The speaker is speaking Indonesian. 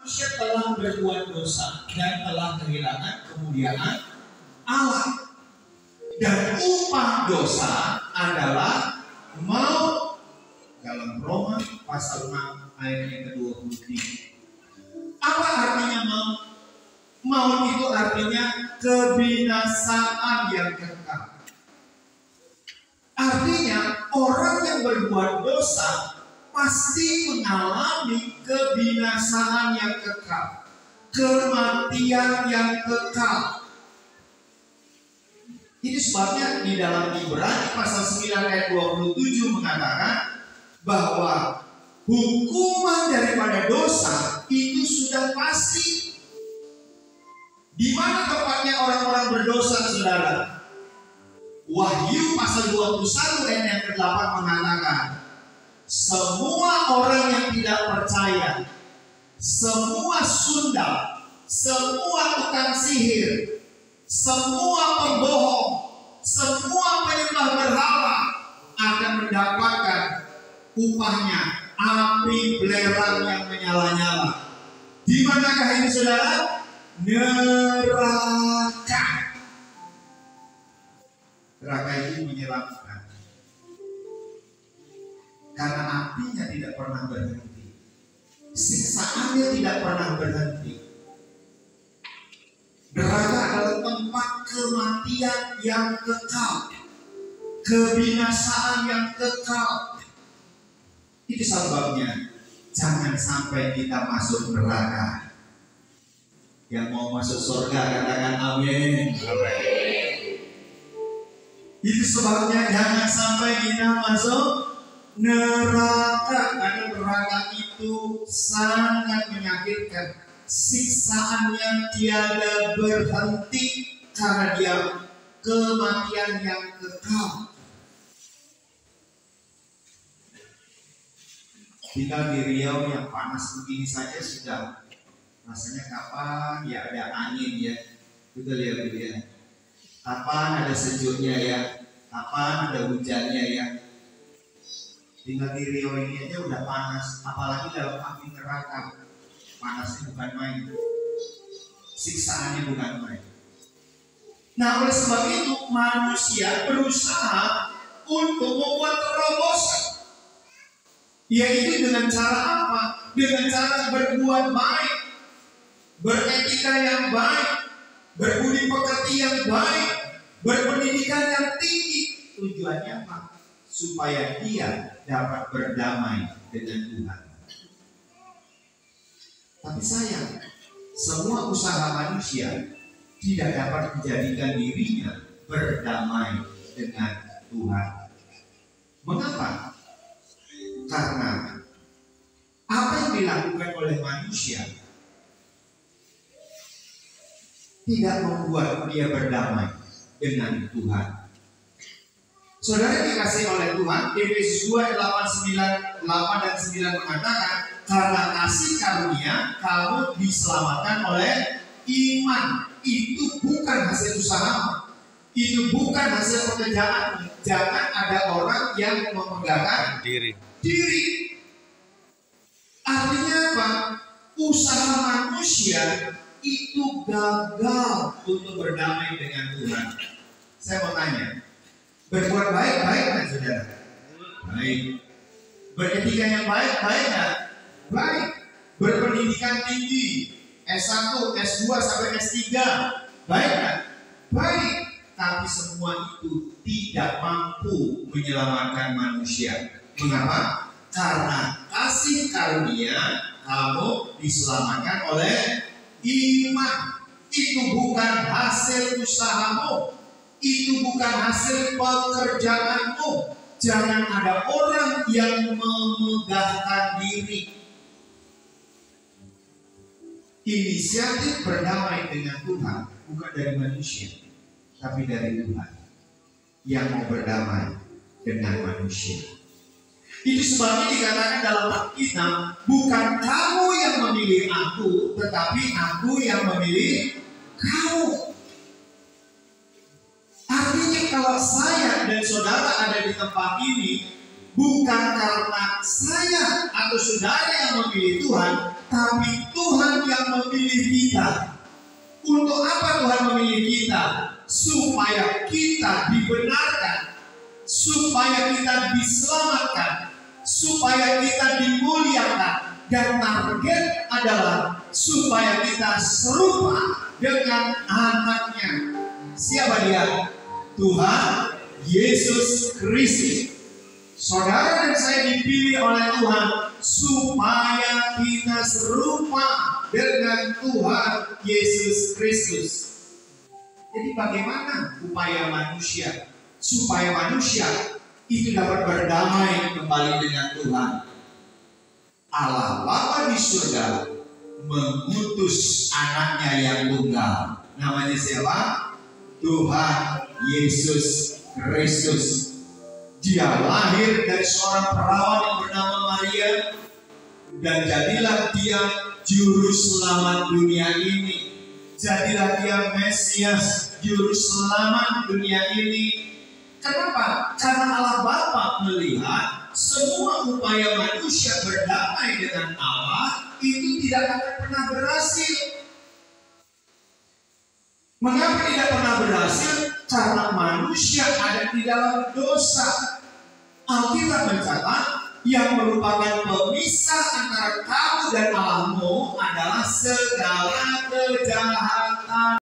manusia telah berbuat dosa dan telah kehilangan kemuliaan Allah. Dan upah dosa adalah maut. Dalam Roma pasal 6 ayat yang ke-23. Apa artinya maut? Maut itu artinya kebinasaan yang kekal. Artinya orang yang berbuat dosa pasti mengalami kebinasaan yang kekal, kematian yang kekal. Itu sebabnya di dalam Ibrani pasal 9 ayat 27 mengatakan bahwa hukuman daripada dosa itu sudah pasti. Di mana tempatnya orang-orang berdosa, saudara? Wahyu pasal 21 ayat yang ke-8 mengatakan semua orang yang tidak percaya, semua sundal, semua tukang sihir, semua pembohong, semua penyembah berhala akan mendapatkan upahnya, api belerang yang menyala-nyala. Di manakah ini, saudara? Neraka. Neraka itu menyeramkan karena apinya tidak pernah berhenti, siksaannya tidak pernah berhenti. Neraka adalah tempat kematian yang kekal, kebinasaan yang kekal. Itu sebabnya jangan sampai kita masuk neraka. Yang mau masuk surga katakan amin. Itu sebabnya jangan sampai kita masuk neraka, karena neraka itu sangat menyakitkan. Siksaan yang tiada berhenti karena dia kematian yang kekal. Tinggal di Riau yang panas begini saja sudah rasanya kapan ya ada angin ya, betul ya Bu ya. Kapan ada sejuknya ya, kapan ada hujannya ya. Tinggal di Riau ini aja udah panas, apalagi dalam api neraka. Panasnya bukan main, siksaannya bukan main. Nah, oleh sebab itu manusia berusaha untuk membuat terobosan, yaitu dengan cara apa? Dengan cara berbuat baik, beretika yang baik, berbudi pekerti yang baik, berpendidikan yang tinggi. Tujuannya apa? Supaya dia dapat berdamai dengan Tuhan. Tapi sayang, semua usaha manusia tidak dapat menjadikan dirinya berdamai dengan Tuhan. Mengapa? Karena apa yang dilakukan oleh manusia tidak membuat dia berdamai dengan Tuhan. Saudara dikasih oleh Tuhan, Efesus 2 8 dan 9 mengatakan, karena kasih karunia kamu diselamatkan oleh iman. Itu bukan hasil usaha, itu bukan hasil pekerjaan. Jangan ada orang yang memegahkan diri. Artinya apa? Usaha manusia itu gagal untuk berdamai dengan Tuhan. Saya mau tanya, berbuat baik kan saudara? Baik. Beretika yang baik kan? Baik. Berpendidikan tinggi, S1, S2 sampai S3, baik kan? Baik. Tapi semua itu tidak mampu menyelamatkan manusia. Mengapa? Karena kasih karunia kamu diselamatkan oleh iman. Itu bukan hasil usahamu, itu bukan hasil pekerjaanmu. Jangan ada orang yang memegahkan diri. Inisiatif berdamai dengan Tuhan bukan dari manusia, tapi dari Tuhan yang mau berdamai dengan manusia. Itu sebabnya dikatakan dalam Alkitab, bukan kamu yang memilih aku, tetapi aku yang memilih kamu. Artinya kalau saya dan saudara ada di tempat ini, bukan karena saya atau saudara yang memilih Tuhan, tapi Tuhan kita. Untuk apa Tuhan memilih kita? Supaya kita dibenarkan, supaya kita diselamatkan, supaya kita dimuliakan. Dan target adalah supaya kita serupa dengan anaknya. Siapa dia? Tuhan Yesus Kristus. Saudara dan saya dipilih oleh Tuhan supaya kita serupa dengan Tuhan Yesus Kristus. Jadi bagaimana upaya manusia supaya manusia itu dapat berdamai kembali dengan Tuhan? Allah Bapa di surga mengutus anaknya yang tunggal. Namanya siapa? Tuhan Yesus Kristus. Dia lahir dari seorang perawan yang bernama Maria, dan jadilah dia juru selamat dunia ini. Jadilah dia Mesias, juru selamat dunia ini. Kenapa? Karena Allah Bapa melihat semua upaya manusia berdamai dengan Allah itu tidak akan pernah berhasil. Mengapa tidak pernah berhasil? Karena manusia ada di dalam dosa. Alkitab mencatat yang merupakan pemisah antara kamu dan Allahmu adalah segala kejahatan.